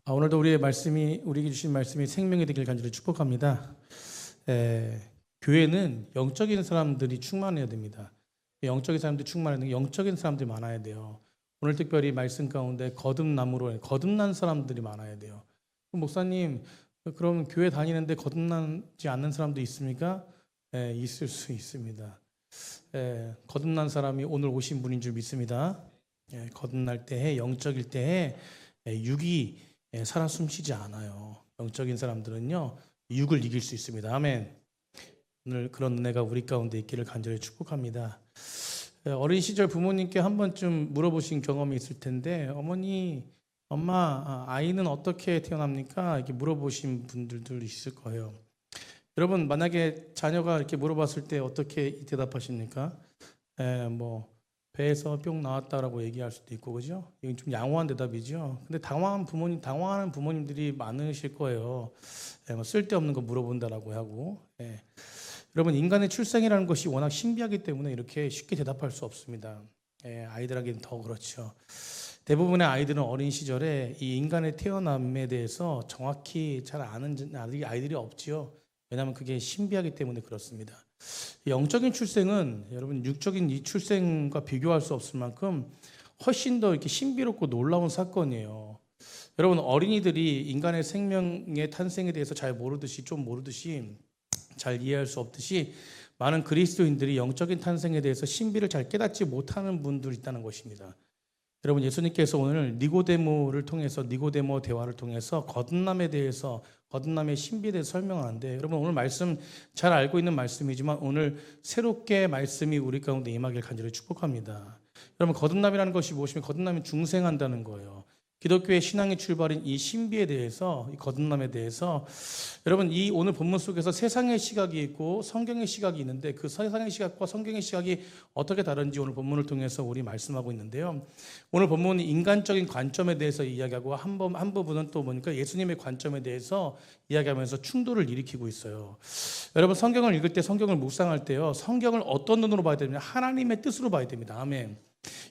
오늘도 우리에게 주신 말씀이 생명이 되길 간절히 축복합니다. 교회는 영적인 사람들이 충만해야 됩니다. 영적인 사람들이 충만해야 영적인 사람들이 많아야 돼요. 오늘 특별히 말씀 가운데 거듭난 사람들이 많아야 돼요. 목사님, 그럼 교회 다니는데 거듭나지 않는 사람도 있습니까? 있을 수 있습니다. 거듭난 사람이 오늘 오신 분인 줄 믿습니다. 거듭날 때에, 영적일 때에 육이 살아 숨쉬지 않아요. 영적인 사람들은요, 육을 이길 수 있습니다. 아멘. 오늘 그런 은혜가 우리 가운데 있기를 간절히 축복합니다. 어린 시절 부모님께 한 번쯤 물어보신 경험이 있을 텐데, 엄마, 아이는 어떻게 태어납니까? 이렇게 물어보신 분들도 있을 거예요. 여러분, 만약에 자녀가 이렇게 물어봤을 때 어떻게 대답하십니까? 배에서 뿅 나왔다라고 얘기할 수도 있고, 그죠? 이건 좀 양호한 대답이죠. 근데 당황하는 부모님들이 많으실 거예요. 쓸데없는 거 물어본다라고 하고. 여러분, 인간의 출생이라는 것이 워낙 신비하기 때문에 이렇게 쉽게 대답할 수 없습니다. 아이들에게는 더 그렇죠. 대부분의 아이들은 어린 시절에 이 인간의 태어남에 대해서 정확히 잘 아는 아이들이 없지요. 왜냐하면 그게 신비하기 때문에 그렇습니다. 영적인 출생은 여러분 육적인 이 출생과 비교할 수 없을 만큼 훨씬 더 이렇게 신비롭고 놀라운 사건이에요. 여러분, 어린이들이 인간의 생명의 탄생에 대해서 잘 모르듯이 잘 이해할 수 없듯이 많은 그리스도인들이 영적인 탄생에 대해서 신비를 잘 깨닫지 못하는 분들이 있다는 것입니다. 여러분, 예수님께서 오늘 니고데모 대화를 통해서 거듭남의 신비에 대해서 설명하는데, 여러분 오늘 말씀 잘 알고 있는 말씀이지만 오늘 새롭게 말씀이 우리 가운데 임하길 간절히 축복합니다. 여러분, 거듭남이라는 것이 무엇이면 거듭남이 중생한다는 거예요. 기독교의 신앙의 출발인 이 신비에 대해서, 이 거듭남에 대해서 여러분, 이 오늘 본문 속에서 세상의 시각이 있고 성경의 시각이 있는데 그 세상의 시각과 성경의 시각이 어떻게 다른지 오늘 본문을 통해서 우리 말씀하고 있는데요. 오늘 본문은 인간적인 관점에 대해서 이야기하고 한 부분은 또 보니까 예수님의 관점에 대해서 이야기하면서 충돌을 일으키고 있어요. 여러분, 성경을 읽을 때, 성경을 묵상할 때요, 성경을 어떤 눈으로 봐야 됩니까? 하나님의 뜻으로 봐야 됩니다. 아멘.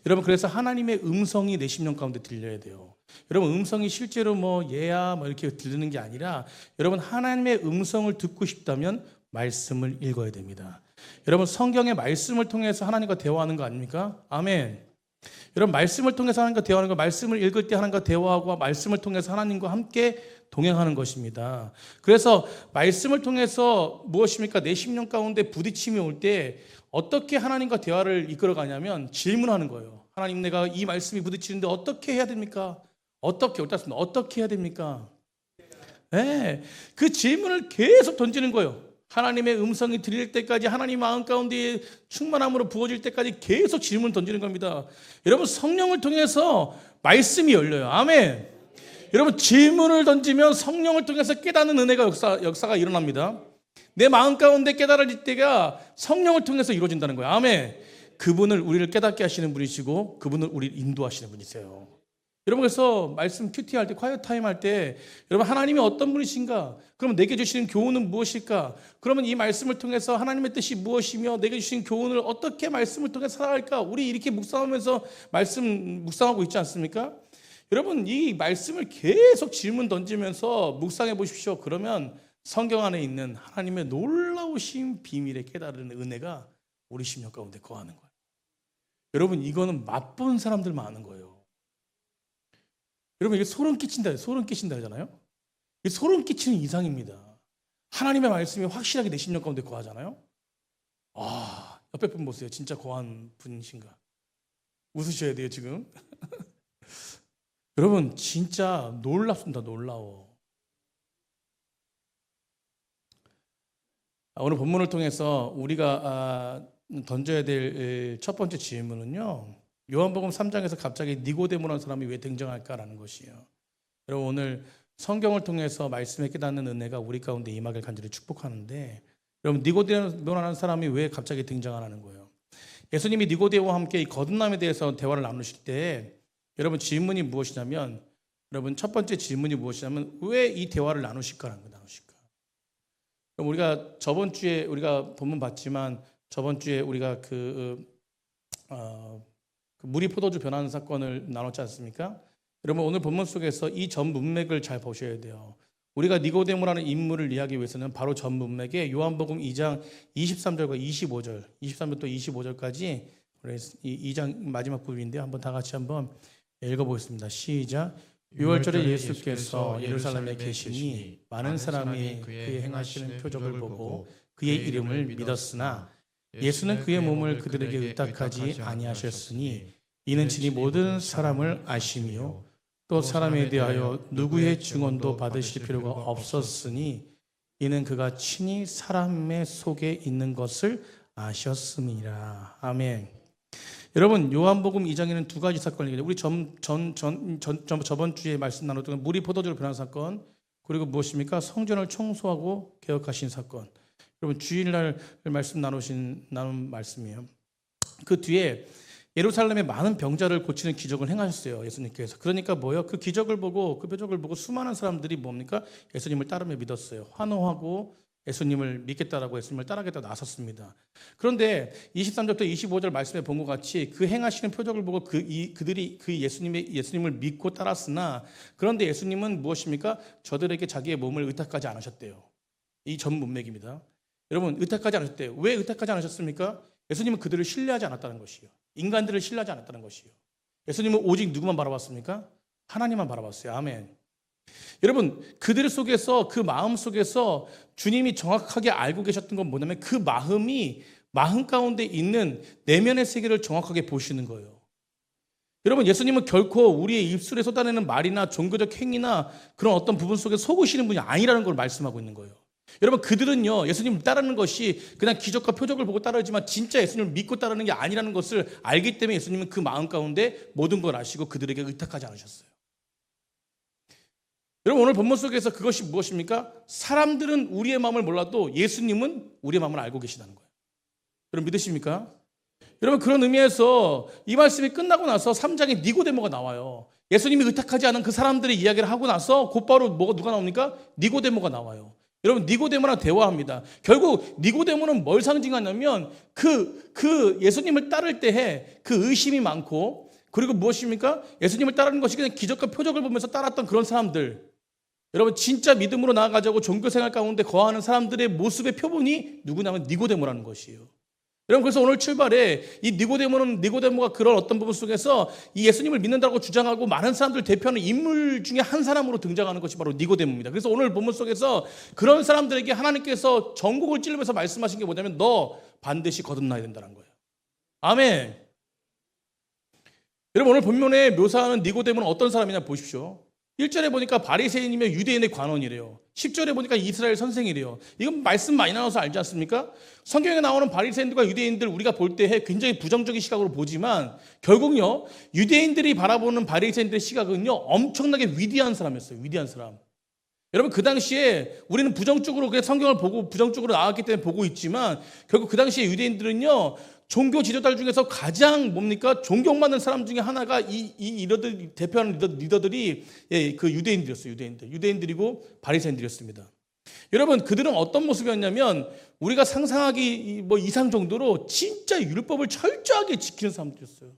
여러분, 그래서 하나님의 음성이 내 심령 가운데 들려야 돼요. 여러분, 음성이 실제로 얘야 이렇게 들리는 게 아니라, 여러분, 하나님의 음성을 듣고 싶다면 말씀을 읽어야 됩니다. 여러분, 성경의 말씀을 통해서 하나님과 대화하는 거 아닙니까? 아멘. 여러분, 말씀을 통해서 하나님과 대화하는 거, 말씀을 읽을 때 하나님과 대화하고 말씀을 통해서 하나님과 함께 동행하는 것입니다. 그래서 말씀을 통해서 무엇입니까? 내 심령 가운데 부딪힘이 올 때 어떻게 하나님과 대화를 이끌어가냐면 질문하는 거예요. 하나님, 내가 이 말씀이 부딪히는데 어떻게 해야 됩니까? 어떻게 해야 됩니까? 네, 그 질문을 계속 던지는 거예요. 하나님의 음성이 들릴 때까지, 하나님 마음 가운데 충만함으로 부어질 때까지 계속 질문을 던지는 겁니다. 여러분, 성령을 통해서 말씀이 열려요. 아멘. 여러분, 질문을 던지면 성령을 통해서 깨닫는 은혜가 역사가 일어납니다. 내 마음 가운데 깨달아질 때가 성령을 통해서 이루어진다는 거예요. 아멘. 그분을 우리를 깨닫게 하시는 분이시고 그분을 우리를 인도하시는 분이세요. 여러분, 그래서 말씀 큐티 할 때, 콰이어 타임 할 때, 여러분, 하나님이 어떤 분이신가? 그러면 내게 주시는 교훈은 무엇일까? 그러면 이 말씀을 통해서 하나님의 뜻이 무엇이며 내게 주신 교훈을 어떻게 말씀을 통해서 살아갈까? 우리 이렇게 묵상하면서 묵상하고 있지 않습니까? 여러분, 이 말씀을 계속 질문 던지면서 묵상해 보십시오. 그러면 성경 안에 있는 하나님의 놀라우신 비밀에 깨달은 은혜가 우리 심령 가운데 거하는 거예요. 여러분, 이거는 맛본 사람들만 아는 거예요. 여러분, 이게 소름 끼친다 하잖아요. 이게 소름 끼치는 이상입니다. 하나님의 말씀이 확실하게 내 심령 가운데 거하잖아요. 옆에 분 보세요. 진짜 거한 분이신가? 웃으셔야 돼요, 지금. 여러분, 진짜 놀랍습니다. 놀라워. 오늘 본문을 통해서 우리가 던져야 될 첫 번째 질문은요, 요한복음 3장에서 갑자기 니고데모라는 사람이 왜 등장할까라는 것이에요. 여러분, 오늘 성경을 통해서 말씀에 깨닫는 은혜가 우리 가운데 임하길 간절히 축복하는데, 여러분, 니고데모라는 사람이 왜 갑자기 등장하는 거예요? 예수님이 니고데모와 함께 이 거듭남에 대해서 대화를 나누실 때, 여러분, 질문이 무엇이냐면, 첫 번째 질문이 무엇이냐면, 왜 이 대화를 나누실까라는 거예요. 그럼 우리가 저번 주에 우리가 본문 봤지만, 저번 주에 우리가 물이 포도주 변하는 사건을 나눴지 않습니까? 여러분 오늘 본문 속에서 이 전 문맥을 잘 보셔야 돼요. 우리가 니고데모라는 인물을 이해하기 위해서는 바로 전 문맥에 요한복음 2장 23절과 25절, 23절부터 25절까지 이 2장 마지막 부분인데 한번 다 같이 한번 읽어보겠습니다. 시작. 6월절에 예수께서 예루살렘에 계시니 많은 사람이 그의 행하시는 표적을 보고 그의 이름을 믿었으나 예수는 그의 몸을 그들에게 의탁하지 아니하셨으니 이는 친히 모든 사람을 아심이요 또 사람에 대하여 누구의 증언도 받으실 필요가 없었으니 이는 그가 친히 사람의 속에 있는 것을 아셨음이라. 아멘. 여러분 요한복음 2장에는 두 가지 사건이 있는데 우리 저번 주에 말씀 나눴던 물이 포도주로 변한 사건, 그리고 무엇입니까? 성전을 청소하고 개혁하신 사건. 여러분 주일날 나눈 말씀이에요. 그 뒤에 예루살렘에 많은 병자를 고치는 기적을 행하셨어요, 예수님께서. 그러니까 뭐예요? 그 기적을 보고 그 표적을 보고 수많은 사람들이 뭡니까? 예수님을 따르며 믿었어요. 환호하고 예수님을 믿겠다라고 예수님을 따르겠다고 나섰습니다. 그런데 23절부터 25절 말씀에 본 것 같이 그 행하시는 표적을 보고 그들이 예수님을 믿고 따랐으나 그런데 예수님은 무엇입니까? 저들에게 자기의 몸을 의탁하지 않으셨대요. 이 전 문맥입니다. 여러분 의탁하지 않으셨대요. 왜 의탁하지 않으셨습니까? 예수님은 그들을 신뢰하지 않았다는 것이요. 인간들을 신뢰하지 않았다는 것이요. 예수님은 오직 누구만 바라봤습니까? 하나님만 바라봤어요. 아멘. 여러분 그들 속에서 그 마음 속에서 주님이 정확하게 알고 계셨던 건 뭐냐면 그 마음 가운데 있는 내면의 세계를 정확하게 보시는 거예요. 여러분 예수님은 결코 우리의 입술에 쏟아내는 말이나 종교적 행위나 그런 어떤 부분 속에 속으시는 분이 아니라는 걸 말씀하고 있는 거예요. 여러분 그들은요 예수님을 따르는 것이 그냥 기적과 표적을 보고 따르지만 진짜 예수님을 믿고 따르는 게 아니라는 것을 알기 때문에 예수님은 그 마음 가운데 모든 걸 아시고 그들에게 의탁하지 않으셨어요. 여러분 오늘 본문 속에서 그것이 무엇입니까? 사람들은 우리의 마음을 몰라도 예수님은 우리의 마음을 알고 계시다는 거예요. 여러분 믿으십니까? 여러분 그런 의미에서 이 말씀이 끝나고 나서 3장에 니고데모가 나와요. 예수님이 의탁하지 않은 그 사람들의 이야기를 하고 나서 곧바로 누가 나옵니까? 니고데모가 나와요. 여러분 니고데모랑 대화합니다. 결국 니고데모는 뭘 상징하냐면 그 예수님을 따를 때에 그 의심이 많고 그리고 무엇입니까? 예수님을 따르는 것이 그냥 기적과 표적을 보면서 따랐던 그런 사람들. 여러분 진짜 믿음으로 나아가자고 종교생활 가운데 거하는 사람들의 모습의 표본이 누구냐면 니고데모라는 것이에요. 여러분 그래서 오늘 출발에 이 니고데모가 그런 어떤 부분 속에서 이 예수님을 믿는다고 주장하고 많은 사람들 대표하는 인물 중에 한 사람으로 등장하는 것이 바로 니고데모입니다. 그래서 오늘 본문 속에서 그런 사람들에게 하나님께서 전곡을 찌르면서 말씀하신 게 뭐냐면 너 반드시 거듭나야 된다는 거예요. 아멘. 여러분 오늘 본문에 묘사하는 니고데모는 어떤 사람이냐 보십시오. 1절에 보니까 바리새인이며 유대인의 관원이래요. 10절에 보니까 이스라엘 선생이래요. 이건 말씀 많이 나눠서 알지 않습니까? 성경에 나오는 바리새인들과 유대인들 우리가 볼 때 굉장히 부정적인 시각으로 보지만 결국요 유대인들이 바라보는 바리새인들의 시각은요 엄청나게 위대한 사람이었어요. 위대한 사람. 여러분 그 당시에 우리는 부정적으로 그냥 성경을 보고 부정적으로 나왔기 때문에 보고 있지만 결국 그 당시에 유대인들은요 종교 지도자들 중에서 가장 뭡니까? 존경받는 사람 중에 하나가 이 대표하는 리더들이 그 유대인들이었어요. 유대인들이고 바리새인들이었습니다. 여러분 그들은 어떤 모습이었냐면 우리가 상상하기 이상 정도로 진짜 율법을 철저하게 지키는 사람들이었어요.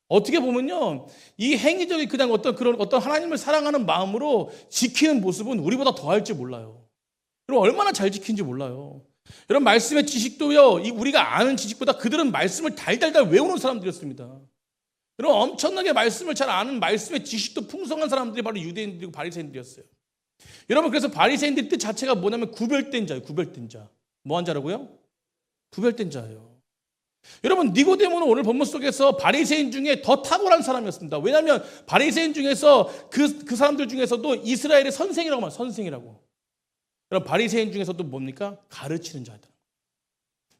어떻게 보면요 이 행위적인 그냥 어떤 하나님을 사랑하는 마음으로 지키는 모습은 우리보다 더 할지 몰라요. 그럼 얼마나 잘 지키는지 몰라요. 여러분 말씀의 지식도요 우리가 아는 지식보다 그들은 말씀을 달달달 외우는 사람들이었습니다. 여러분 엄청나게 말씀을 잘 아는 말씀의 지식도 풍성한 사람들이 바로 유대인들이고 바리새인들이었어요. 여러분 그래서 바리새인들 뜻 자체가 뭐냐면 구별된 자예요. 구별된 자. 뭐한 자라고요? 구별된 자예요. 여러분 니고데모는 오늘 본문 속에서 바리새인 중에 더 탁월한 사람이었습니다. 왜냐하면 바리새인 중에서 그 사람들 중에서도 이스라엘의 선생이라고 말해요. 선생이라고. 여러분 바리새인 중에서도 뭡니까? 가르치는 자들.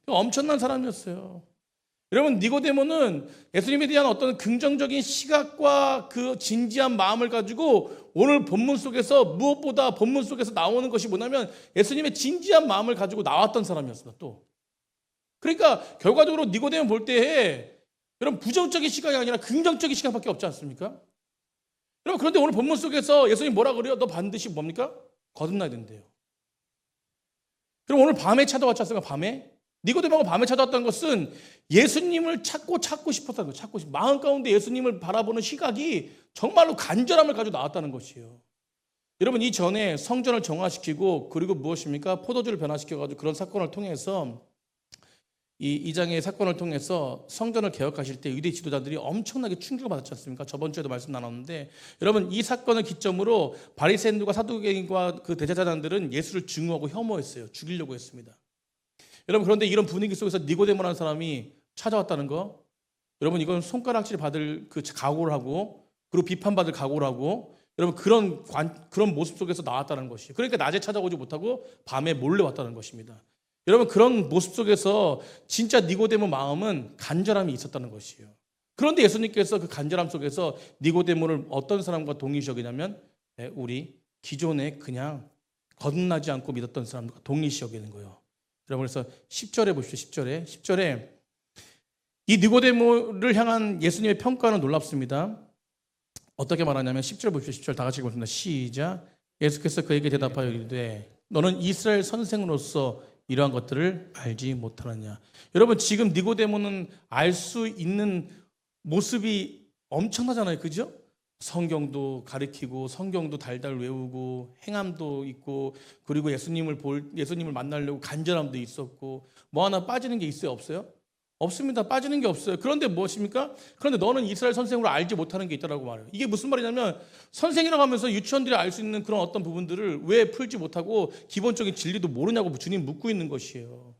엄청난 사람이었어요. 여러분 니고데모는 예수님에 대한 어떤 긍정적인 시각과 그 진지한 마음을 가지고 오늘 본문 속에서 무엇보다 본문 속에서 나오는 것이 뭐냐면 예수님의 진지한 마음을 가지고 나왔던 사람이었습니다. 또 그러니까 결과적으로 니고데모 볼 때에 여러분 부정적인 시각이 아니라 긍정적인 시각밖에 없지 않습니까? 여러분 그런데 오늘 본문 속에서 예수님 뭐라 그래요? 너 반드시 뭡니까? 거듭나야 된대요. 그럼 오늘 밤에 찾아왔지 않습니까? 밤에? 니고데모가 밤에 찾아왔다는 것은 예수님을 찾고 싶었다는 거예요. 마음 가운데 예수님을 바라보는 시각이 정말로 간절함을 가지고 나왔다는 것이에요. 여러분, 이전에 성전을 정화시키고 그리고 무엇입니까? 포도주를 변화시켜가지고 그런 사건을 통해서 이 장의 사건을 통해서 성전을 개혁하실 때 유대 지도자들이 엄청나게 충격을 받았지 않습니까? 저번 주에도 말씀 나눴는데, 여러분, 이 사건을 기점으로 바리새인들과 사두개인과 그 대제사장들은 예수를 증오하고 혐오했어요. 죽이려고 했습니다. 여러분, 그런데 이런 분위기 속에서 니고데모라는 사람이 찾아왔다는 거, 여러분, 이건 손가락질 받을 그 각오를 하고 그리고 비판받을 각오를 하고, 여러분, 그런 모습 속에서 나왔다는 것이에요. 그러니까 낮에 찾아오지 못하고 밤에 몰래 왔다는 것입니다. 여러분, 그런 모습 속에서 진짜 니고데모 마음은 간절함이 있었다는 것이에요. 그런데 예수님께서 그 간절함 속에서 니고데모를 어떤 사람과 동일시 여기냐면 우리 기존에 그냥 거듭나지 않고 믿었던 사람과 동일시 여기는 거예요. 여러분, 그래서 10절에 보십시오. 10절에 이 니고데모를 향한 예수님의 평가는 놀랍습니다. 어떻게 말하냐면 10절 보십시오. 10절 다 같이 읽겠습니다. 시작. 예수께서 그에게 대답하여 이르되 너는 이스라엘 선생으로서 이러한 것들을 알지 못하느냐. 여러분, 지금 니고데모는 알 수 있는 모습이 엄청나잖아요. 그죠? 성경도 가르치고 성경도 달달 외우고 행함도 있고 그리고 예수님을 만나려고 간절함도 있었고 뭐 하나 빠지는 게 있어요? 없어요? 없습니다. 빠지는 게 없어요. 그런데 무엇입니까? 그런데 너는 이스라엘 선생으로 알지 못하는 게 있다라고 말해요. 이게 무슨 말이냐면 선생이라고 하면서 유치원들이 알 수 있는 그런 어떤 부분들을 왜 풀지 못하고 기본적인 진리도 모르냐고 주님 묻고 있는 것이에요.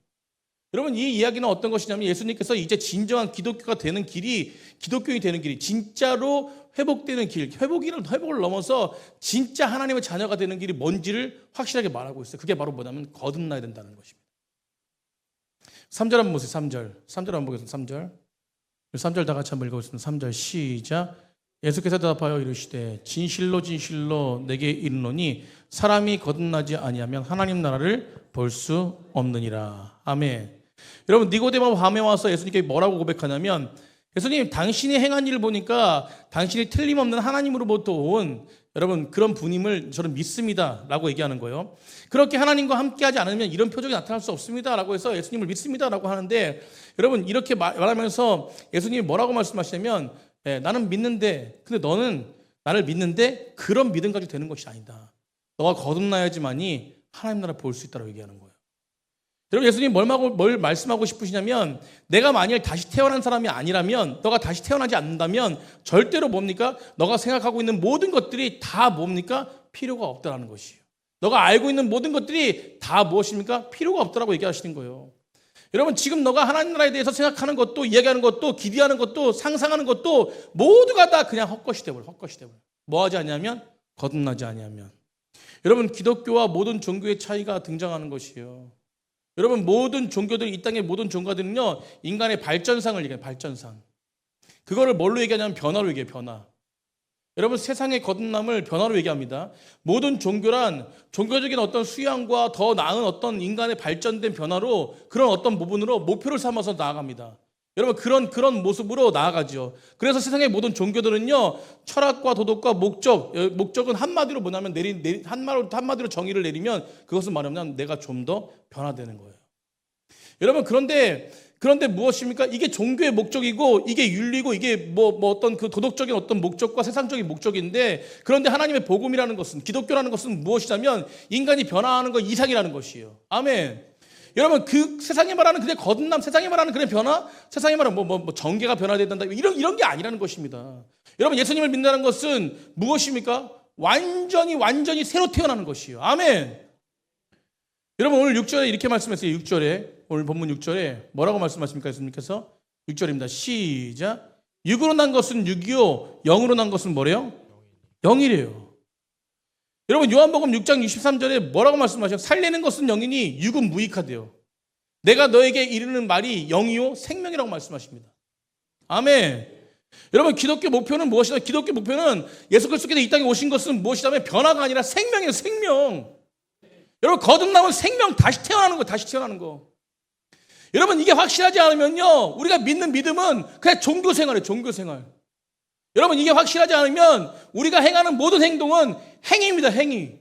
여러분, 이 이야기는 어떤 것이냐면 예수님께서 이제 진정한 기독교가 되는 길이, 기독교인이 되는 길이 진짜로 회복되는 길, 회복을 넘어서 진짜 하나님의 자녀가 되는 길이 뭔지를 확실하게 말하고 있어요. 그게 바로 뭐냐면 거듭나야 된다는 것입니다. 3절 한번 보세요. 3절 한번 보겠습니다. 3절 다 같이 한번 읽어보겠습니다. 3절 시작. 예수께서 대답하여 이르시되 진실로 진실로 내게 이르노니 사람이 거듭나지 아니하면 하나님 나라를 볼 수 없느니라. 아멘. 여러분, 니고데모가 밤에 와서 예수님께 뭐라고 고백하냐면 예수님, 당신이 행한 일을 보니까 당신이 틀림없는 하나님으로부터 온 여러분 그런 분임을 저는 믿습니다 라고 얘기하는 거예요. 그렇게 하나님과 함께하지 않으면 이런 표적이 나타날 수 없습니다 라고 해서 예수님을 믿습니다 라고 하는데, 여러분, 이렇게 말하면서 예수님이 뭐라고 말씀하시냐면 나는 믿는데, 근데 너는 나를 믿는데 그런 믿음 가지고 되는 것이 아니다. 너가 거듭나야지만이 하나님 나라 볼 수 있다고 얘기하는 거예요. 여러분, 예수님이 뭘 말씀하고 싶으시냐면 내가 만일 다시 태어난 사람이 아니라면, 너가 다시 태어나지 않는다면 절대로 뭡니까? 너가 생각하고 있는 모든 것들이 다 뭡니까? 필요가 없다라는 것이에요. 너가 알고 있는 모든 것들이 다 무엇입니까? 필요가 없다라고 얘기하시는 거예요. 여러분, 지금 너가 하나님 나라에 대해서 생각하는 것도, 이야기하는 것도, 기대하는 것도, 상상하는 것도 모두가 다 그냥 헛것이 되버려. 뭐 하지 않냐면 거듭나지 아니하면. 여러분, 기독교와 모든 종교의 차이가 등장하는 것이에요. 여러분, 모든 종교들, 이 땅의 모든 종교들은요 인간의 발전상을 얘기해요. 발전상. 그거를 뭘로 얘기하냐면 변화로 얘기해요. 변화. 여러분, 세상의 거듭남을 변화로 얘기합니다. 모든 종교란 종교적인 어떤 수양과 더 나은 어떤 인간의 발전된 변화로, 그런 어떤 부분으로 목표를 삼아서 나아갑니다. 여러분, 그런 모습으로 나아가죠. 그래서 세상의 모든 종교들은요 철학과 도덕과 목적은 한마디로 뭐냐면 한마디로 정의를 내리면 그것은 말하면 내가 좀 더 변화되는 거예요. 여러분, 그런데 무엇입니까? 이게 종교의 목적이고 이게 윤리고 이게 뭐 어떤 그 도덕적인 어떤 목적과 세상적인 목적인데, 그런데 하나님의 복음이라는 것은, 기독교라는 것은 무엇이냐면 인간이 변화하는 것 이상이라는 것이에요. 아멘. 여러분, 그 세상이 말하는 그냥 거듭남, 세상이 말하는 그냥 변화, 세상이 말하는 뭐 정계가 변화된다 이런 게 아니라는 것입니다. 여러분, 예수님을 믿는다는 것은 무엇입니까? 완전히 새로 태어나는 것이에요. 아멘. 여러분, 오늘 6절에 이렇게 말씀했어요. 6절에 오늘 본문 6절에 뭐라고 말씀하십니까? 예수님께서 6절입니다. 시작. 육으로 난 것은 육이요 영으로 난 것은 뭐래요? 영이래요. 여러분, 요한복음 6장 63절에 뭐라고 말씀하셔요? 살리는 것은 영이니 육은 무익하대요. 내가 너에게 이르는 말이 영이요 생명이라고 말씀하십니다. 아멘. 여러분, 기독교 목표는 무엇이냐? 기독교 목표는 예수 그리스도께서 이 땅에 오신 것은 무엇이냐면 변화가 아니라 생명이에요. 생명. 여러분, 거듭나면 생명, 다시 태어나는 거. 여러분, 이게 확실하지 않으면요 우리가 믿는 믿음은 그냥 종교생활이에요. 종교생활. 여러분, 이게 확실하지 않으면 우리가 행하는 모든 행동은 행위입니다. 행위.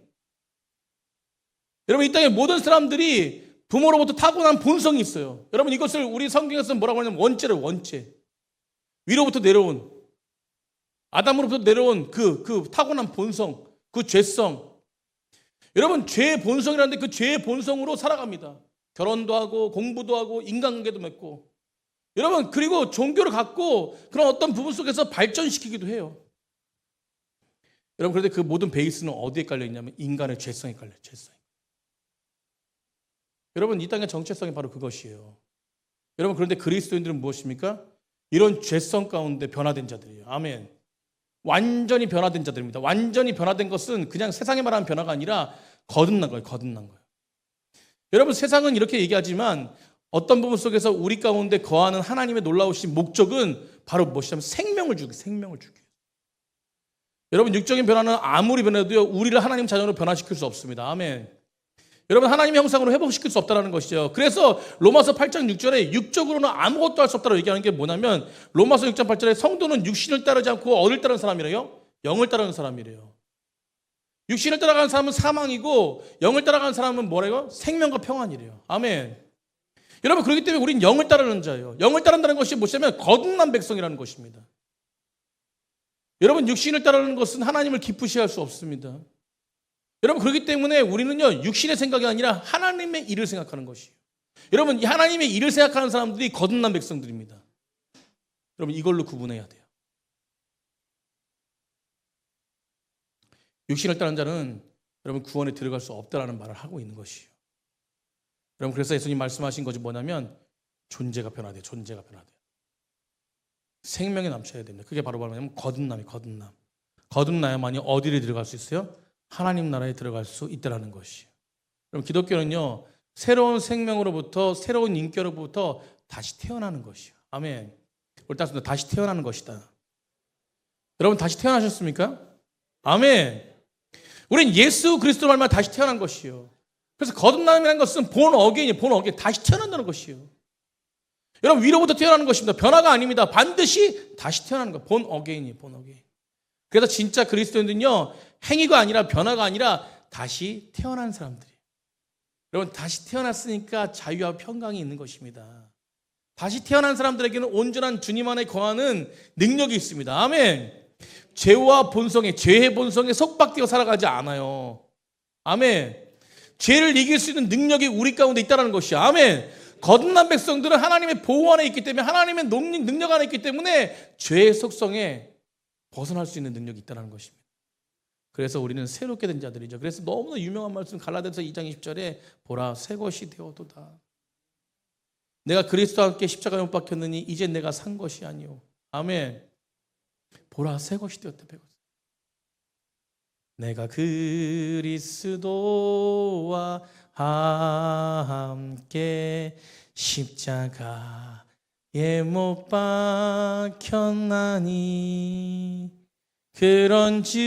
여러분, 이 땅의 모든 사람들이 부모로부터 타고난 본성이 있어요. 여러분 이것을 우리 성경에서 뭐라고 하냐면 원죄를 원죄. 위로부터 내려온 아담으로부터 내려온 그 타고난 본성, 그 죄성. 여러분 죄의 본성이라는데 그 죄의 본성으로 살아갑니다. 결혼도 하고 공부도 하고 인간관계도 맺고. 여러분 그리고 종교를 갖고 그런 어떤 부분 속에서 발전시키기도 해요. 여러분 그런데 그 모든 베이스는 어디에 깔려 있냐면 인간의 죄성에 깔려요. 죄성. 여러분 이 땅의 정체성이 바로 그것이에요. 여러분 그런데 그리스도인들은 무엇입니까? 이런 죄성 가운데 변화된 자들이에요. 아멘. 완전히 변화된 자들입니다. 완전히 변화된 것은 그냥 세상에 말하는 변화가 아니라 거듭난 거예요. 거듭난 거예요. 여러분 세상은 이렇게 얘기하지만 어떤 부분 속에서 우리 가운데 거하는 하나님의 놀라우신 목적은 바로 무엇이냐면 생명을 주기. 여러분 육적인 변화는 아무리 변해도요 우리를 하나님 자녀로 변화시킬 수 없습니다. 아멘. 여러분 하나님의 형상으로 회복시킬 수 없다는 것이죠. 그래서 로마서 8장 6절에 육적으로는 아무것도 할 수 없다고 얘기하는 게 뭐냐면 로마서 6장 8절에 성도는 육신을 따르지 않고 어를 따르는 사람이래요. 영을 따르는 사람이래요. 육신을 따라가는 사람은 사망이고 영을 따라가는 사람은 뭐래요? 생명과 평안이래요. 아멘. 여러분 그렇기 때문에 우리는 영을 따르는 자예요. 영을 따른다는 것이 무엇이냐면 거듭난 백성이라는 것입니다. 여러분 육신을 따르는 것은 하나님을 기쁘시게 할 수 없습니다. 여러분 그렇기 때문에 우리는요 육신의 생각이 아니라 하나님의 일을 생각하는 것이에요. 여러분 하나님의 일을 생각하는 사람들이 거듭난 백성들입니다. 여러분 이걸로 구분해야 돼요. 육신을 따르는 자는 여러분 구원에 들어갈 수 없다라는 말을 하고 있는 것이에요. 여러분 그래서 예수님 말씀하신 것이 뭐냐면 존재가 변화돼요. 존재가 변화돼요. 생명이 넘쳐야 됩니다. 그게 바로 뭐냐면 거듭남이에요. 거듭남. 거듭나야만이 어디를 들어갈 수 있어요? 하나님 나라에 들어갈 수 있다는 것이에요. 그럼 기독교는요 새로운 생명으로부터 새로운 인격으로부터 다시 태어나는 것이에요. 아멘. 우리 따뜻합니다. 다시 태어나는 것이다. 여러분 다시 태어나셨습니까? 아멘. 우린 예수 그리스도 말만 다시 태어난 것이에요. 그래서 거듭남이라는 것은 본 어게인이에요. 본 어게인. 다시 태어난다는 것이에요. 여러분 위로부터 태어나는 것입니다. 변화가 아닙니다. 반드시 다시 태어나는 거. 본 어게인이에요. 본 어게인. 그래서 진짜 그리스도인들은요 행위가 아니라 변화가 아니라 다시 태어난 사람들이에요. 여러분 다시 태어났으니까 자유와 평강이 있는 것입니다. 다시 태어난 사람들에게는 온전한 주님 안에 거하는 능력이 있습니다. 아멘. 죄의 본성에 속박되어 살아가지 않아요. 아멘. 죄를 이길 수 있는 능력이 우리 가운데 있다는 것이야. 아멘. 거듭난 백성들은 하나님의 보호 안에 있기 때문에 하나님의 능력 안에 있기 때문에 죄의 속성에 벗어날 수 있는 능력이 있다는 것입니다. 그래서 우리는 새롭게 된 자들이죠. 그래서 너무나 유명한 말씀 갈라디아서 2장 20절에 보라 새 것이 되어도다. 내가 그리스도와 함께 십자가에 못 박혔느니 이제 내가 산 것이 아니오. 아멘. 보라 새 것이 되었다. 내가 그리스도와 함께 십자가에 못 박혔나니 그런즉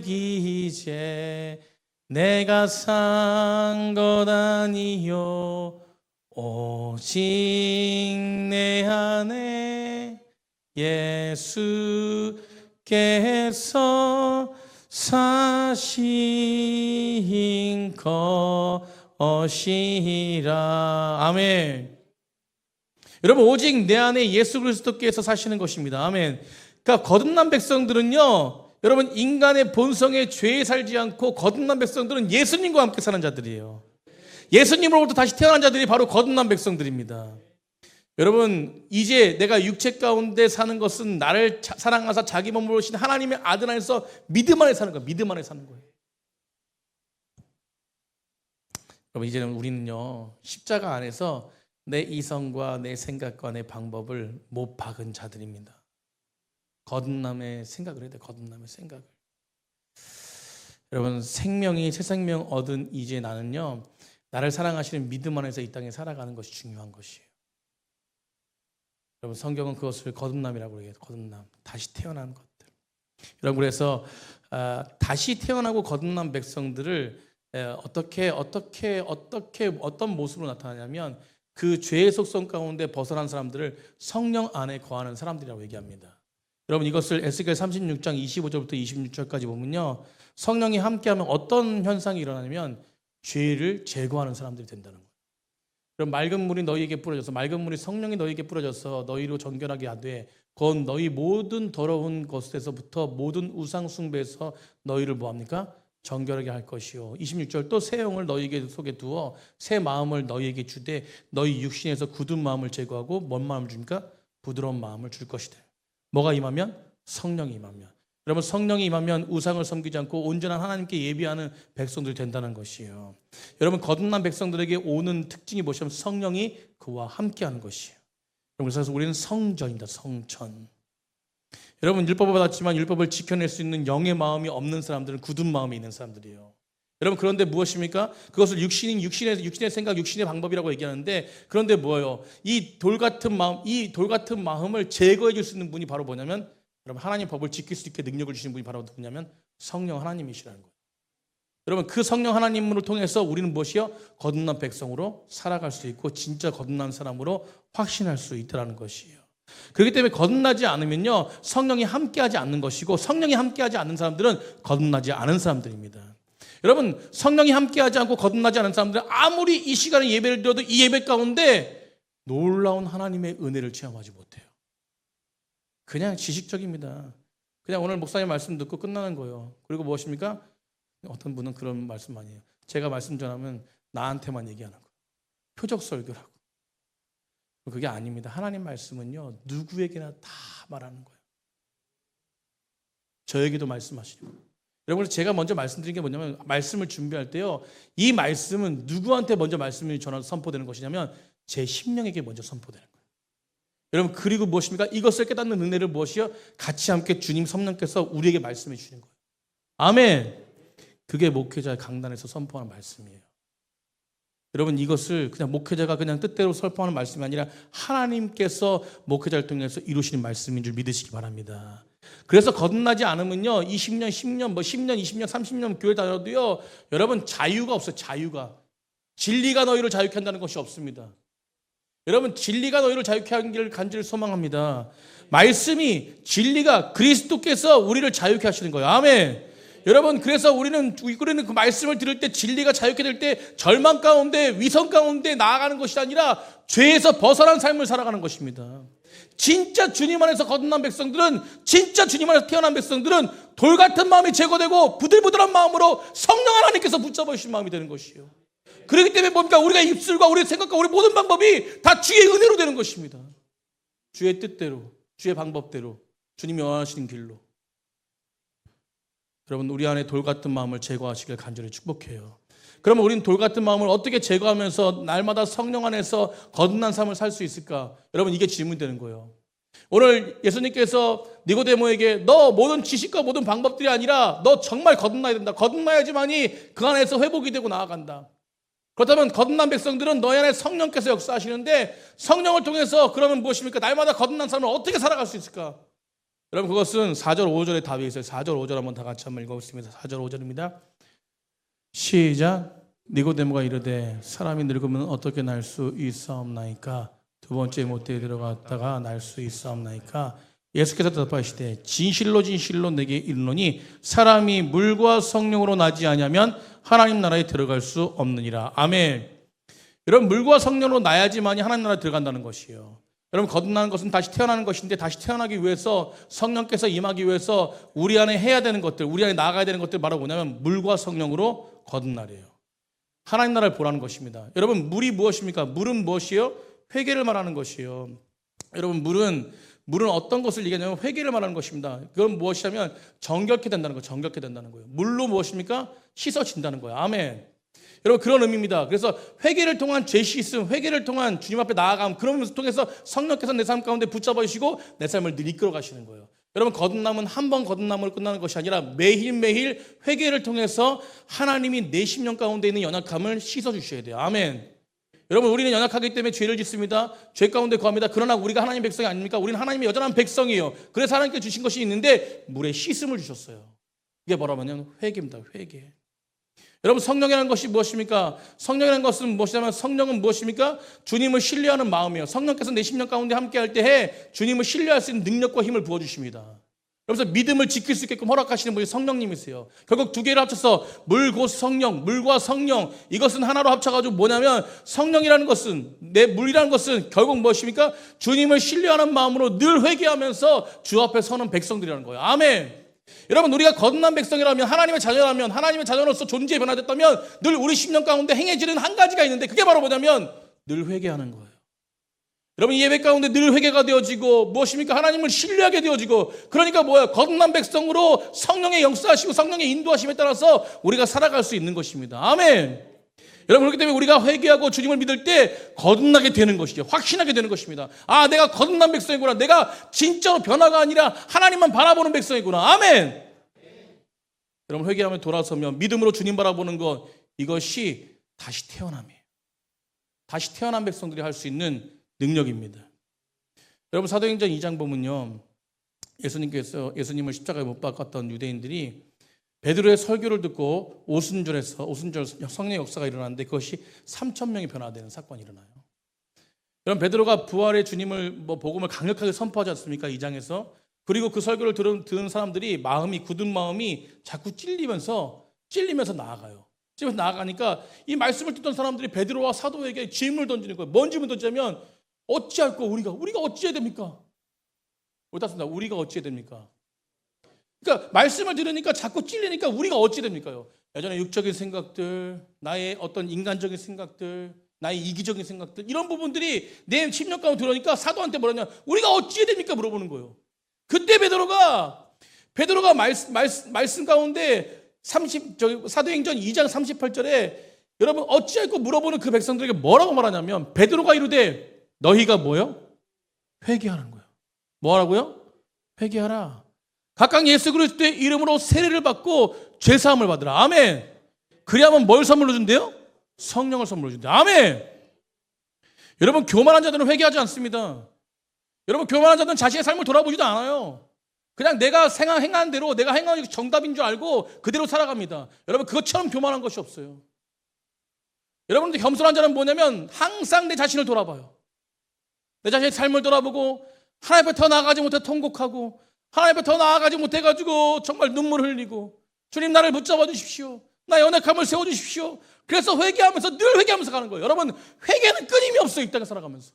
이제 내가 산 것 아니요 오직 내 안에 예수께서 사신 것이라. 아멘. 여러분 오직 내 안에 예수 그리스도께서 사시는 것입니다. 아멘. 그러니까 거듭난 백성들은요 여러분 인간의 본성에 죄에 살지 않고 거듭난 백성들은 예수님과 함께 사는 자들이에요. 예수님으로부터 다시 태어난 자들이 바로 거듭난 백성들입니다. 여러분 이제 내가 육체 가운데 사는 것은 나를 사랑하사 자기 몸으로 오신 하나님의 아들 안에서 믿음 안에 사는 거예요. 믿음 안에 사는 거예요. 여러분 이제는 우리는요 십자가 안에서 내 이성과 내 생각과 내 방법을 못 박은 자들입니다. 거듭남의 생각을 해야 돼요. 거듭남의 생각을. 여러분 생명이 새 생명 얻은 이제 나는요 나를 사랑하시는 믿음 안에서 이 땅에 살아가는 것이 중요한 것이에요. 여러분 성경은 그것을 거듭남이라고 얘기해요. 거듭남, 다시 태어난 것들. 여러분 그래서 다시 태어나고 거듭난 백성들을 어떤 모습으로 나타나냐면 그 죄의 속성 가운데 벗어난 사람들을 성령 안에 거하는 사람들이라고 얘기합니다. 여러분 이것을 에스겔 36장 25절부터 26절까지 보면요 성령이 함께하면 어떤 현상이 일어나냐면 죄를 제거하는 사람들이 된다는 거예요. 그럼 맑은 물이 너희에게 뿌려져서 맑은 물이 성령이 너희에게 뿌려져서 너희로 정결하게 하되 곧 너희 모든 더러운 것에서부터 모든 우상 숭배에서 너희를 뭐합니까? 정결하게 할 것이요. 26절 또 새 영을 너희에게 속에 두어 새 마음을 너희에게 주되 너희 육신에서 굳은 마음을 제거하고 뭔 마음을 줍니까? 부드러운 마음을 줄 것이다. 뭐가 임하면? 성령이 임하면. 여러분 성령이 임하면 우상을 섬기지 않고 온전한 하나님께 예비하는 백성들이 된다는 것이에요. 여러분 거듭난 백성들에게 오는 특징이 무엇이냐면 성령이 그와 함께하는 것이에요. 그래서 우리는 성전입니다. 성전. 여러분 율법을 받았지만 율법을 지켜낼 수 있는 영의 마음이 없는 사람들은 굳은 마음이 있는 사람들이에요. 여러분 그런데 무엇입니까? 그것을 육신의 생각, 육신의 방법이라고 얘기하는데 그런데 뭐예요? 이 돌 같은 마음을 제거해 줄 수 있는 분이 바로 뭐냐면 여러분 하나님 법을 지킬 수 있게 능력을 주시는 분이 바로 누구냐면 성령 하나님이시라는 거예요. 여러분 그 성령 하나님을 통해서 우리는 무엇이요? 거듭난 백성으로 살아갈 수 있고 진짜 거듭난 사람으로 확신할 수 있다는 것이에요. 그렇기 때문에 거듭나지 않으면요 성령이 함께하지 않는 것이고 성령이 함께하지 않는 사람들은 거듭나지 않은 사람들입니다. 여러분 성령이 함께하지 않고 거듭나지 않은 사람들은 아무리 이 시간에 예배를 드려도 이 예배 가운데 놀라운 하나님의 은혜를 체험하지 못해요. 그냥 지식적입니다. 그냥 오늘 목사님 말씀 듣고 끝나는 거예요. 그리고 무엇입니까? 어떤 분은 그런 말씀 많이 해요. 제가 말씀 전하면 나한테만 얘기하는 거예요. 표적 설교라고. 그게 아닙니다. 하나님 말씀은요 누구에게나 다 말하는 거예요. 저에게도 말씀하시고. 여러분 제가 먼저 말씀드린 게 뭐냐면 말씀을 준비할 때요 이 말씀은 누구한테 먼저 말씀이 선포되는 것이냐면 제 심령에게 먼저 선포되는 거예요. 여러분 그리고 무엇입니까? 이것을 깨닫는 은혜를 무엇이요? 같이 함께 주님 성령께서 우리에게 말씀해 주시는 거예요. 아멘. 그게 목회자의 강단에서 선포하는 말씀이에요. 여러분 이것을 그냥 목회자가 그냥 뜻대로 선포하는 말씀이 아니라 하나님께서 목회자를 통해서 이루시는 말씀인 줄 믿으시기 바랍니다. 그래서 거듭나지 않으면요 20년, 10년, 20년, 30년 교회 다녀도요 여러분 자유가 없어요. 자유가. 진리가 너희를 자유케 한다는 것이 없습니다. 여러분 진리가 너희를 자유케 하기를 간절히 소망합니다. 말씀이 진리가 그리스도께서 우리를 자유케 하시는 거예요. 아멘. 여러분 그래서 우리는 그 말씀을 들을 때 진리가 자유케 될 때 절망 가운데 위선 가운데 나아가는 것이 아니라 죄에서 벗어난 삶을 살아가는 것입니다. 진짜 주님 안에서 거듭난 백성들은 진짜 주님 안에서 태어난 백성들은 돌 같은 마음이 제거되고 부들부들한 마음으로 성령 하나님께서 붙잡아 주신 마음이 되는 것이에요. 그렇기 때문에 뭡니까? 우리가 입술과 우리의 생각과 우리 모든 방법이 다 주의 은혜로 되는 것입니다. 주의 뜻대로, 주의 방법대로, 주님이 원하시는 길로. 여러분 우리 안에 돌 같은 마음을 제거하시길 간절히 축복해요. 그러면 우리는 돌 같은 마음을 어떻게 제거하면서 날마다 성령 안에서 거듭난 삶을 살 수 있을까? 여러분 이게 질문이 되는 거예요. 오늘 예수님께서 니고데모에게 너 모든 지식과 모든 방법들이 아니라 너 정말 거듭나야 된다. 거듭나야지만이 그 안에서 회복이 되고 나아간다. 그렇다면 거듭난 백성들은 너희 안에 성령께서 역사하시는데 성령을 통해서 그러면 무엇입니까? 날마다 거듭난 삶을 어떻게 살아갈 수 있을까? 여러분 그것은 4절 5절에 답이 있어요. 4절 5절 한번 다 같이 한번 읽어보겠습니다. 4절 5절입니다. 시작. 니고데모가 이르되 사람이 늙으면 어떻게 날 수 있사옵나이까? 두 번째 모태에 들어갔다가 날 수 있사옵나이까? 예수께서 대답하시되 진실로 진실로 내게 이르노니 사람이 물과 성령으로 나지 아니하면 하나님 나라에 들어갈 수 없느니라. 아멘. 여러분 물과 성령으로 나야지만이 하나님 나라에 들어간다는 것이에요. 여러분 거듭나는 것은 다시 태어나는 것인데 다시 태어나기 위해서 성령께서 임하기 위해서 우리 안에 해야 되는 것들, 우리 안에 나아가야 되는 것들 바로 뭐냐면 물과 성령으로 거듭나래요. 하나님 나라를 보라는 것입니다. 여러분 물이 무엇입니까? 물은 무엇이에요? 회개를 말하는 것이에요. 여러분 물은 어떤 것을 얘기하냐면 회개를 말하는 것입니다. 그건 무엇이냐면 정결케 된다는 거예요. 정결케 된다는 거예요. 물로 무엇입니까? 씻어진다는 거예요. 아멘. 여러분 그런 의미입니다. 그래서 회개를 통한 죄 씻음, 회개를 통한 주님 앞에 나아감, 그런 것을 통해서 성령께서 내 삶 가운데 붙잡아 주시고 내 삶을 늘 이끌어 가시는 거예요. 여러분 거듭남은 한 번 거듭남으로 끝나는 것이 아니라 매일매일 회개를 통해서 하나님이 내 심령 가운데 있는 연약함을 씻어 주셔야 돼요. 아멘. 여러분 우리는 연약하기 때문에 죄를 짓습니다. 죄 가운데 거합니다. 그러나 우리가 하나님의 백성이 아닙니까? 우리는 하나님의 여전한 백성이에요. 그래서 하나님께 주신 것이 있는데 물에 씻음을 주셨어요. 이게 뭐라면 회개입니다. 회개. 여러분 성령이라는 것이 무엇입니까? 성령이라는 것은 무엇이냐면 성령은 무엇입니까? 주님을 신뢰하는 마음이에요. 성령께서 내 심령 가운데 함께할 때에 주님을 신뢰할 수 있는 능력과 힘을 부어주십니다. 그래서 믿음을 지킬 수 있게끔 허락하시는 분이 성령님이세요. 결국 두 개를 합쳐서 물 곧 성령, 물과 성령, 이것은 하나로 합쳐가지고 뭐냐면 성령이라는 것은, 내 물이라는 것은 결국 무엇입니까? 주님을 신뢰하는 마음으로 늘 회개하면서 주 앞에 서는 백성들이라는 거예요. 아멘. 여러분, 우리가 거듭난 백성이라면, 하나님의 자녀라면, 하나님의 자녀로서 존재에 변화됐다면 늘 우리 심령 가운데 행해지는 한 가지가 있는데, 그게 바로 뭐냐면 늘 회개하는 거예요. 여러분, 이 예배 가운데 늘 회개가 되어지고 무엇입니까? 하나님을 신뢰하게 되어지고, 그러니까 뭐예요? 거듭난 백성으로 성령의 역사하시고 성령의 인도하심에 따라서 우리가 살아갈 수 있는 것입니다. 아멘. 여러분, 그렇기 때문에 우리가 회개하고 주님을 믿을 때 거듭나게 되는 것이죠. 확신하게 되는 것입니다. 아, 내가 거듭난 백성이구나. 내가 진짜로 변화가 아니라 하나님만 바라보는 백성이구나. 아멘. 여러분, 회개하면 돌아서면 믿음으로 주님 바라보는 것, 이것이 다시 태어남이에요. 다시 태어난 백성들이 할 수 있는 능력입니다. 여러분, 사도행전 2장 보면요, 예수님을 십자가에 못 박았던 유대인들이 베드로의 설교를 듣고 오순절 성령의 역사가 일어났는데, 그것이 3,000명이 변화되는 사건이 일어나요. 여러분, 베드로가 부활의 주님을 복음을 강력하게 선포하지 않습니까? 2장에서. 그리고 그 설교를 들은 사람들이 굳은 마음이 자꾸 찔리면서 나아가요. 찔리면서 나아가니까 이 말씀을 듣던 사람들이 베드로와 사도에게 질문을 던지는 거예요. 뭔 질문을 던지냐면, 어찌할꼬 우리가 어찌해야 됩니까? 옳습니다. 우리가 어찌해야 됩니까? 그러니까 말씀을 들으니까 자꾸 찔리니까 우리가 어찌해야 됩니까요? 예전에 육적인 생각들, 나의 어떤 인간적인 생각들, 나의 이기적인 생각들, 이런 부분들이 내 심령 가운데 들어오니까 사도한테 뭐라냐? 우리가 어찌해야 됩니까? 물어보는 거예요. 그때 베드로가 말씀 가운데 사도행전 2장 38절에 여러분, 어찌할꼬 물어보는 그 백성들에게 뭐라고 말하냐면, 베드로가 이르되 너희가 뭐요? 회개하는 거예요. 뭐 하라고요? 회개하라. 각각 예수 그리스도의 이름으로 세례를 받고 죄사함을 받으라. 아멘. 그리하면 뭘 선물로 준대요? 성령을 선물로 준대요. 아멘. 여러분, 교만한 자들은 회개하지 않습니다. 여러분, 교만한 자들은 자신의 삶을 돌아보지도 않아요. 그냥 내가 행한 대로, 내가 행한 게 정답인 줄 알고 그대로 살아갑니다. 여러분, 그것처럼 교만한 것이 없어요. 여러분들, 겸손한 자는 뭐냐면 항상 내 자신을 돌아봐요. 내 자신의 삶을 돌아보고 하나님 앞에 더 나아가지 못해 통곡하고, 하나님 앞에 더 나아가지 못해가지고 정말 눈물 흘리고, 주님 나를 붙잡아 주십시오. 나의 연약함을 세워주십시오. 그래서 회개하면서, 늘 회개하면서 가는 거예요. 여러분, 회개는 끊임이 없어요. 이 땅에 살아가면서.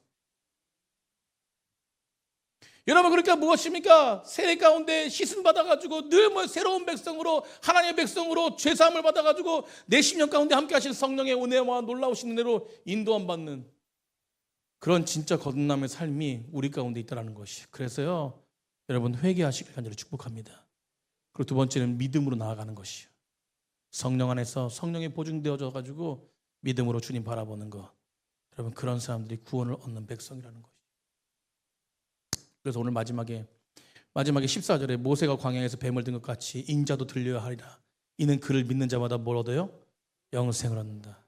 여러분, 그러니까 무엇입니까? 세례 가운데 씻음 받아가지고 늘 새로운 백성으로, 하나님의 백성으로 죄사함을 받아가지고 내 심령 가운데 함께 하신 성령의 은혜와 놀라우신 은혜로 인도함 받는 그런 진짜 거듭남의 삶이 우리 가운데 있다는 것이. 그래서요, 여러분, 회개하시길 간절히 축복합니다. 그리고 두 번째는 믿음으로 나아가는 것이요. 성령 안에서 성령이 보증되어져 가지고 믿음으로 주님 바라보는 것. 여러분, 그런 사람들이 구원을 얻는 백성이라는 것이죠. 그래서 오늘 마지막에 14절에 모세가 광야에서 뱀을 든 것 같이 인자도 들려야 하리라. 이는 그를 믿는 자마다 뭘 얻어요? 영생을 얻는다.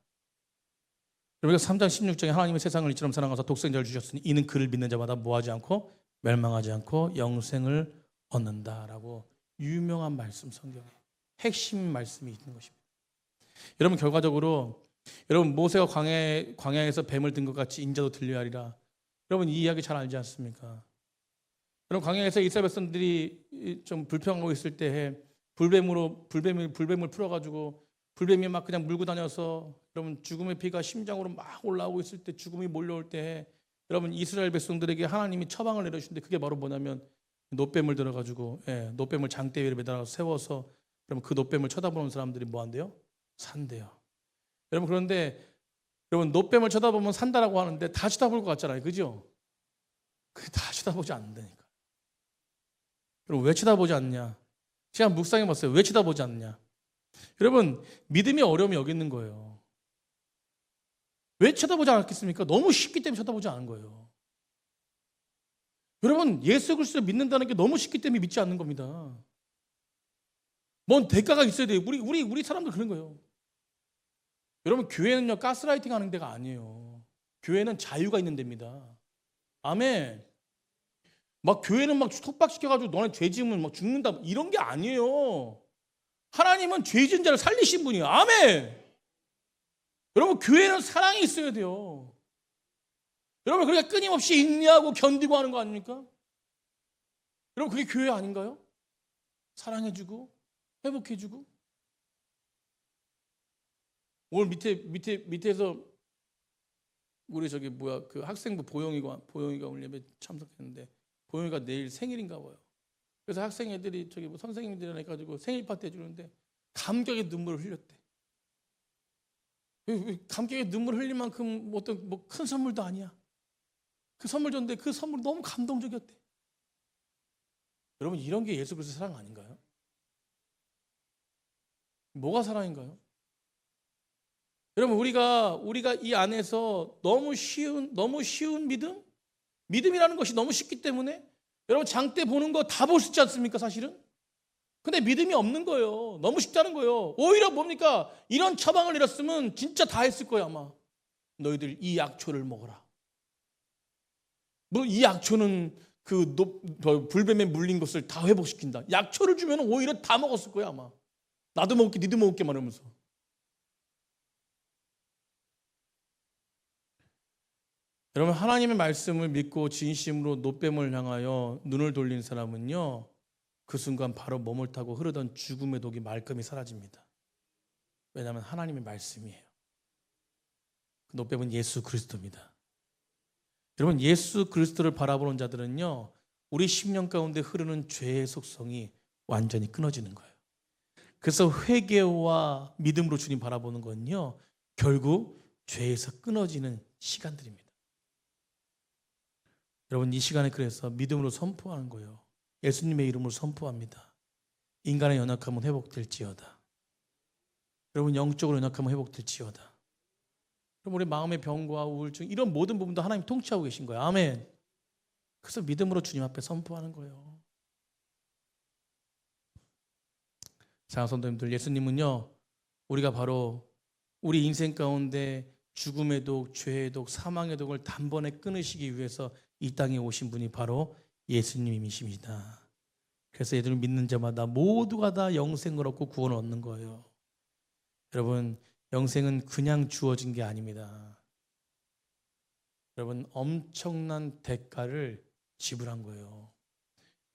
여러분, 3장 16절에 하나님의 세상을 이처럼 사랑하사 독생자를 주셨으니 이는 그를 믿는 자마다 뭐하지 않고 멸망하지 않고 영생을 얻는다라고 유명한 말씀, 성경에 핵심 말씀이 있는 것입니다. 여러분, 결과적으로 여러분, 모세가 광야에서 뱀을 든 것 같이 인자도 들려야 하리라. 여러분, 이 이야기 잘 알지 않습니까? 여러분, 광야에서 이스라엘 백성들이 좀 불평하고 있을 때에 불뱀을 풀어가지고 불뱀이 막 그냥 물고 다녀서 여러분, 죽음의 피가 심장으로 막 올라오고 있을 때, 죽음이 몰려올 때 여러분, 이스라엘 백성들에게 하나님이 처방을 내려주는데, 그게 바로 뭐냐면 놋뱀을 들어가지고 놋뱀을 장대 위에 매달아 세워서 여러분, 그 놋뱀을 쳐다보는 사람들이 뭐 한대요? 산대요. 여러분, 그런데 여러분, 놋뱀을 쳐다보면 산다라고 하는데 다 쳐다볼 것 같잖아요. 그죠? 다 쳐다보지 않는다니까. 여러분, 왜 쳐다보지 않냐? 제가 묵상해 봤어요. 왜 쳐다보지 않느냐? 여러분, 믿음의 어려움이 여기 있는 거예요. 왜 쳐다보지 않았겠습니까? 너무 쉽기 때문에 쳐다보지 않은 거예요. 여러분, 예수 그리스도를 믿는다는 게 너무 쉽기 때문에 믿지 않는 겁니다. 뭔 대가가 있어야 돼요. 우리 사람들 그런 거예요. 여러분, 교회는요, 가스라이팅 하는 데가 아니에요. 교회는 자유가 있는 데입니다. 아멘. 막 교회는 막 속박시켜가지고 너네 죄 지으면 막 죽는다, 이런 게 아니에요. 하나님은 죄 지은 자를 살리신 분이에요. 아멘. 여러분, 교회는 사랑이 있어야 돼요. 여러분, 그러니까 끊임없이 인내하고 견디고 하는 거 아닙니까? 여러분, 그게 교회 아닌가요? 사랑해주고 회복해주고. 오늘 밑에서 우리 그 학생부 보영이가 오늘 예배 참석했는데 보영이가 내일 생일인가 봐요. 그래서 학생 애들이 선생님들이랑 해가지고 생일 파티 해주는데 감격의 눈물을 흘렸대. 감격의 눈물 흘릴 만큼 어떤 큰 선물도 아니야. 그 선물 줬는데 그 선물 너무 감동적이었대. 여러분, 이런 게 예수 그리스도의 사랑 아닌가요? 뭐가 사랑인가요? 여러분, 우리가 이 안에서 너무 쉬운 믿음이라는 것이 너무 쉽기 때문에 여러분, 장대 보는 거 다 볼 수 있지 않습니까, 사실은? 근데 믿음이 없는 거예요. 너무 쉽다는 거예요. 오히려 뭡니까? 이런 처방을 내렸으면 진짜 다 했을 거예요, 아마. 너희들 이 약초를 먹어라. 뭐 이 약초는 불뱀에 물린 것을 다 회복시킨다. 약초를 주면 오히려 다 먹었을 거예요, 아마. 나도 먹을게, 니도 먹을게 말하면서. 여러분, 하나님의 말씀을 믿고 진심으로 노뱀을 향하여 눈을 돌린 사람은요, 그 순간 바로 몸을 타고 흐르던 죽음의 독이 말끔히 사라집니다. 왜냐하면 하나님의 말씀이에요. 노뱀은 예수 그리스도입니다. 여러분, 예수 그리스도를 바라보는 자들은요, 우리 심령 가운데 흐르는 죄의 속성이 완전히 끊어지는 거예요. 그래서 회개와 믿음으로 주님 바라보는 건요, 결국 죄에서 끊어지는 시간들입니다. 여러분, 이 시간에 그래서 믿음으로 선포하는 거예요. 예수님의 이름으로 선포합니다. 인간의 연약함은 회복될지어다. 여러분, 영적으로 연약함은 회복될지어다. 여러분, 우리 마음의 병과 우울증, 이런 모든 부분도 하나님 통치하고 계신 거예요. 아멘. 그래서 믿음으로 주님 앞에 선포하는 거예요. 사랑하는 성도님들, 예수님은요, 우리가 바로 우리 인생 가운데 죽음의 독, 죄의 독, 사망의 독을 단번에 끊으시기 위해서 이 땅에 오신 분이 바로 예수님이십니다. 그래서 얘들을 믿는 자마다 모두가 다 영생을 얻고 구원을 얻는 거예요. 여러분, 영생은 그냥 주어진 게 아닙니다. 여러분, 엄청난 대가를 지불한 거예요.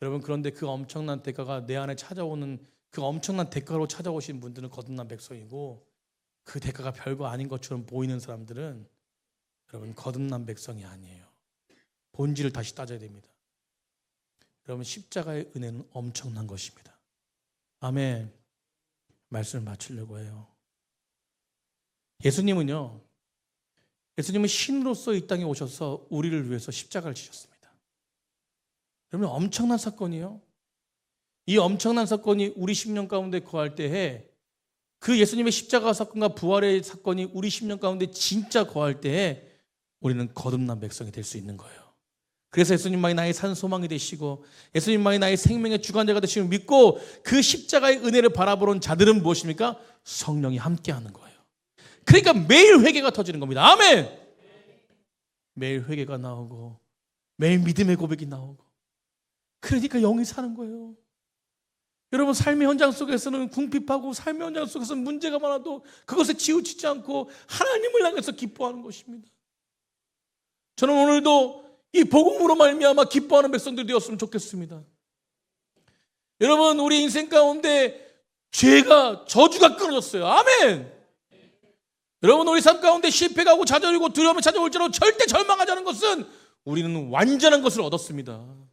여러분, 그런데 그 엄청난 대가가 내 안에 찾아오는, 그 엄청난 대가로 찾아오신 분들은 거듭난 백성이고, 그 대가가 별거 아닌 것처럼 보이는 사람들은 여러분, 거듭난 백성이 아니에요. 본질을 다시 따져야 됩니다. 여러분, 십자가의 은혜는 엄청난 것입니다. 아멘. 말씀을 마치려고 해요. 예수님은 신으로서 이 땅에 오셔서 우리를 위해서 십자가를 지셨습니다. 여러분, 엄청난 사건이에요. 이 엄청난 사건이 우리 심령 가운데 거할 때에, 그 예수님의 십자가 사건과 부활의 사건이 우리 심령 가운데 진짜 거할 때에 우리는 거듭난 백성이 될 수 있는 거예요. 그래서 예수님만이 나의 산 소망이 되시고 예수님만이 나의 생명의 주관자가 되시는 믿고 그 십자가의 은혜를 바라보는 자들은 무엇입니까? 성령이 함께하는 거예요. 그러니까 매일 회개가 터지는 겁니다. 아멘. 매일 회개가 나오고 매일 믿음의 고백이 나오고, 그러니까 영이 사는 거예요. 여러분, 삶의 현장 속에서는 궁핍하고 삶의 현장 속에서는 문제가 많아도 그것에 치우치지 않고 하나님을 향해서 기뻐하는 것입니다. 저는 오늘도 이 복음으로 말미암아 기뻐하는 백성들이 되었으면 좋겠습니다. 여러분, 우리 인생 가운데 저주가 끊어졌어요. 아멘. 여러분, 우리 삶 가운데 실패가 오고 좌절이고 두려움이 찾아올지라도 절대 절망하지 않은 것은 우리는 완전한 것을 얻었습니다.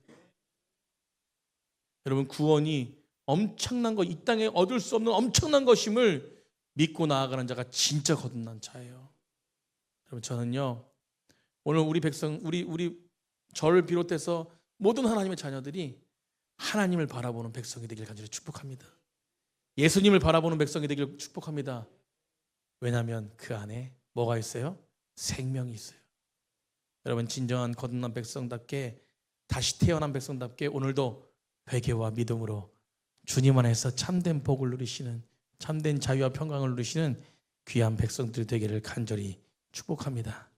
여러분, 구원이 엄청난 것, 이 땅에 얻을 수 없는 엄청난 것임을 믿고 나아가는 자가 진짜 거듭난 자예요. 여러분, 저는요, 오늘 우리 백성, 우리 저를 비롯해서 모든 하나님의 자녀들이 하나님을 바라보는 백성이 되길 간절히 축복합니다. 예수님을 바라보는 백성이 되길 축복합니다. 왜냐하면 그 안에 뭐가 있어요? 생명이 있어요. 여러분, 진정한 거듭난 백성답게, 다시 태어난 백성답게 오늘도 회개와 믿음으로 주님 안에서 참된 복을 누리시는, 참된 자유와 평강을 누리시는 귀한 백성들 되기를 간절히 축복합니다.